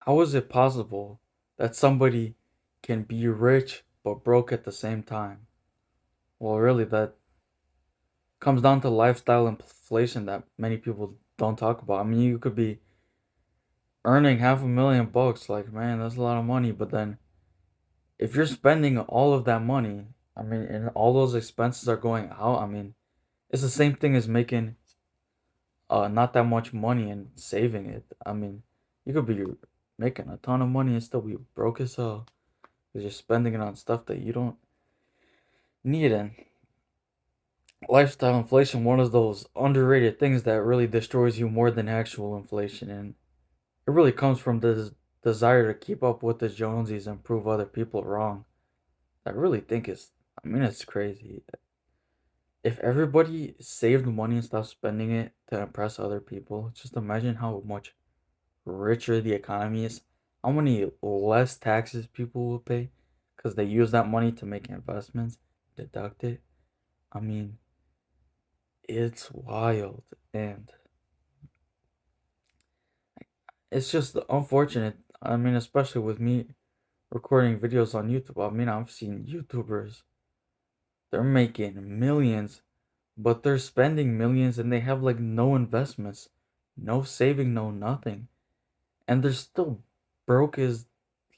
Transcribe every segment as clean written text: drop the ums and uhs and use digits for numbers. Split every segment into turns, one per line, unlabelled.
How is it possible that somebody can be rich but broke at the same time? Well, really, that comes down to lifestyle inflation that many people don't talk about. I mean, you could be earning $500,000, like, man, that's a lot of money, but then if you're spending all of that money, I mean, and all those expenses are going out, I mean, it's the same thing as making not that much money and saving it. I mean, you could be making a ton of money and still be broke as hell because you're spending it on stuff that you don't need. And lifestyle inflation, one of those underrated things that really destroys you more than actual inflation. And it really comes from this desire to keep up with the Jonesies and prove other people wrong. I really think I mean, it's crazy. If everybody saved money and stopped spending it to impress other people, just imagine how much richer the economy is, how many less taxes people will pay because they use that money to make investments, deduct it. I mean, it's wild. And it's just unfortunate. I mean, especially with me recording videos on YouTube. I mean, I've seen YouTubers, they're making millions, but they're spending millions and they have like no investments, no saving, no nothing. And they're still broke as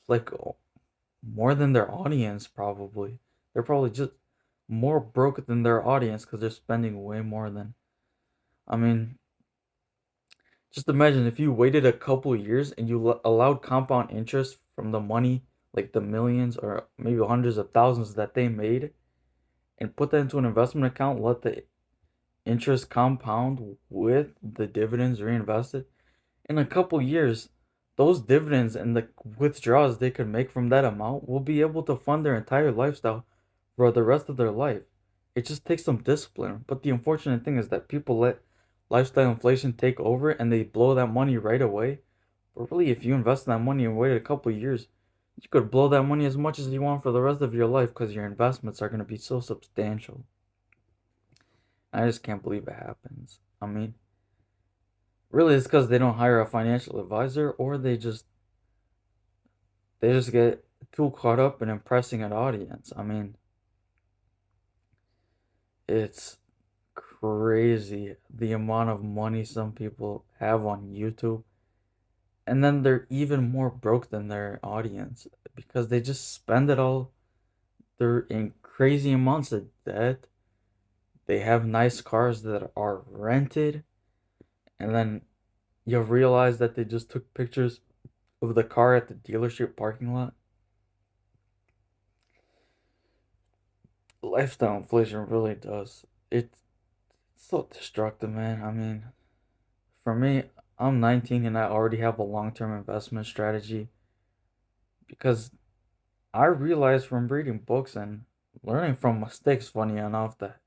like more than their audience, probably. They're probably just more broke than their audience because they're spending way more than. I mean, just imagine if you waited a couple years and you allowed compound interest from the money, like the millions or maybe hundreds of thousands that they made, and put that into an investment account, let the interest compound with the dividends reinvested. In a couple years, those dividends and the withdrawals they could make from that amount will be able to fund their entire lifestyle for the rest of their life. It just takes some discipline. But the unfortunate thing is that people let lifestyle inflation take over and they blow that money right away. But really, if you invest that money and wait a couple years, you could blow that money as much as you want for the rest of your life because your investments are going to be so substantial. I just can't believe it happens. I mean, really, it's because they don't hire a financial advisor or they just get too caught up in impressing an audience. I mean, it's crazy the amount of money some people have on YouTube. And then they're even more broke than their audience because they just spend it all. They're in crazy amounts of debt. They have nice cars that are rented. And then you'll realize that they just took pictures of the car at the dealership parking lot. Lifestyle inflation really does. It's so destructive, man. I mean, for me, I'm 19 and I already have a long term investment strategy because I realized from reading books and learning from mistakes, funny enough, that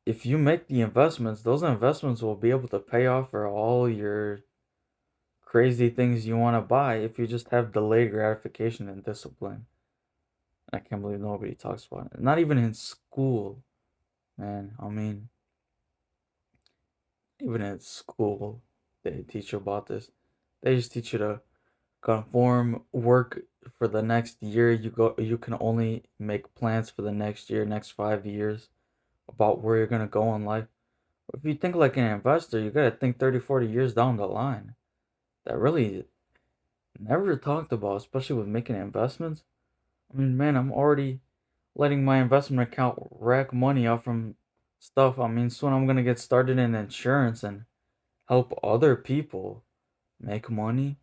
if you make the investments, those investments will be able to pay off for all your crazy things you want to buy if you just have delayed gratification and discipline. I can't believe nobody talks about it. Not even in school, man. I mean, even in school, they teach you about this. They just teach you to conform work for the next year. You can only make plans for the next year, next 5 years about where you're gonna go in life. If you think like an investor, you gotta think 30, 40 years down the line. That really never talked about, especially with making investments. I mean, man, I'm already letting my investment account rack money out from stuff. I mean, soon I'm gonna get started in insurance and help other people make money.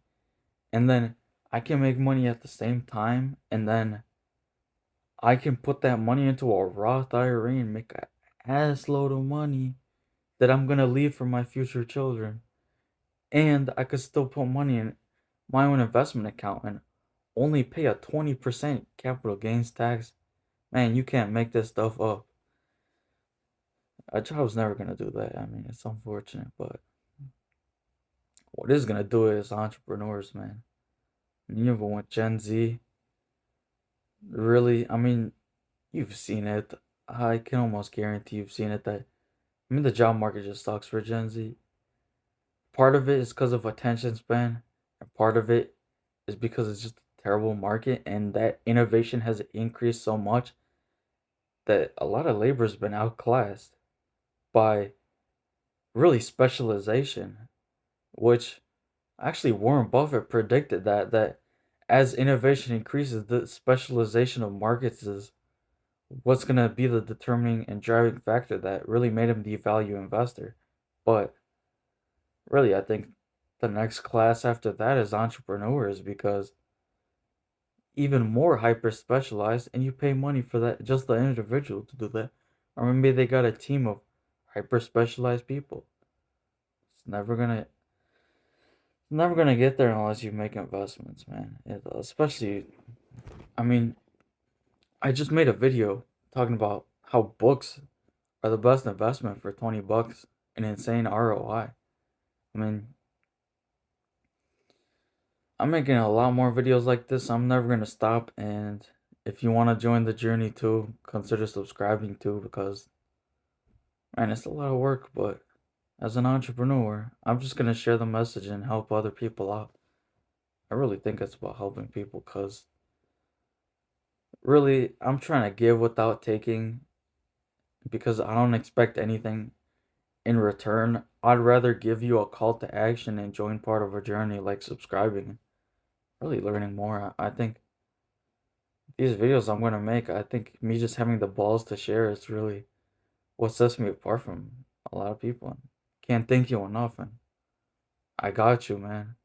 And then I can make money at the same time. And then I can put that money into a Roth IRA and make a ass load of money that I'm gonna leave for my future children. And I could still put money in my own investment account and only pay a 20% capital gains tax. Man, you can't make this stuff up. A job's never gonna do that. I mean, it's unfortunate, but what is gonna do it is entrepreneurs, man. And even with Gen Z, really, I mean, you've seen it. I can almost guarantee you've seen it that I mean the job market just sucks for Gen Z. Part of it is because of attention span. And part of it is because it's just a terrible market, and that innovation has increased so much that a lot of labor has been outclassed by really specialization, which actually Warren Buffett predicted that as innovation increases, the specialization of markets is what's gonna be the determining and driving factor that really made him the value investor. But really, I think the next class after that is entrepreneurs because even more hyper specialized, and you pay money for that, just the individual to do that. Or maybe they got a team of hyper specialized people. It's never gonna get there unless you make investments, man. Especially, I mean, I just made a video talking about how books are the best investment for $20, an insane ROI. I mean, I'm making a lot more videos like this. I'm never gonna stop, and if you want to join the journey too, consider subscribing too because man, it's a lot of work, but as an entrepreneur, I'm just gonna share the message and help other people out. I really think it's about helping people because really, I'm trying to give without taking because I don't expect anything in return. I'd rather give you a call to action and join part of a journey like subscribing, really learning more. I think these videos I'm gonna make, I think me just having the balls to share is really what sets me apart from a lot of people. Can't thank you enough, and I got you, man.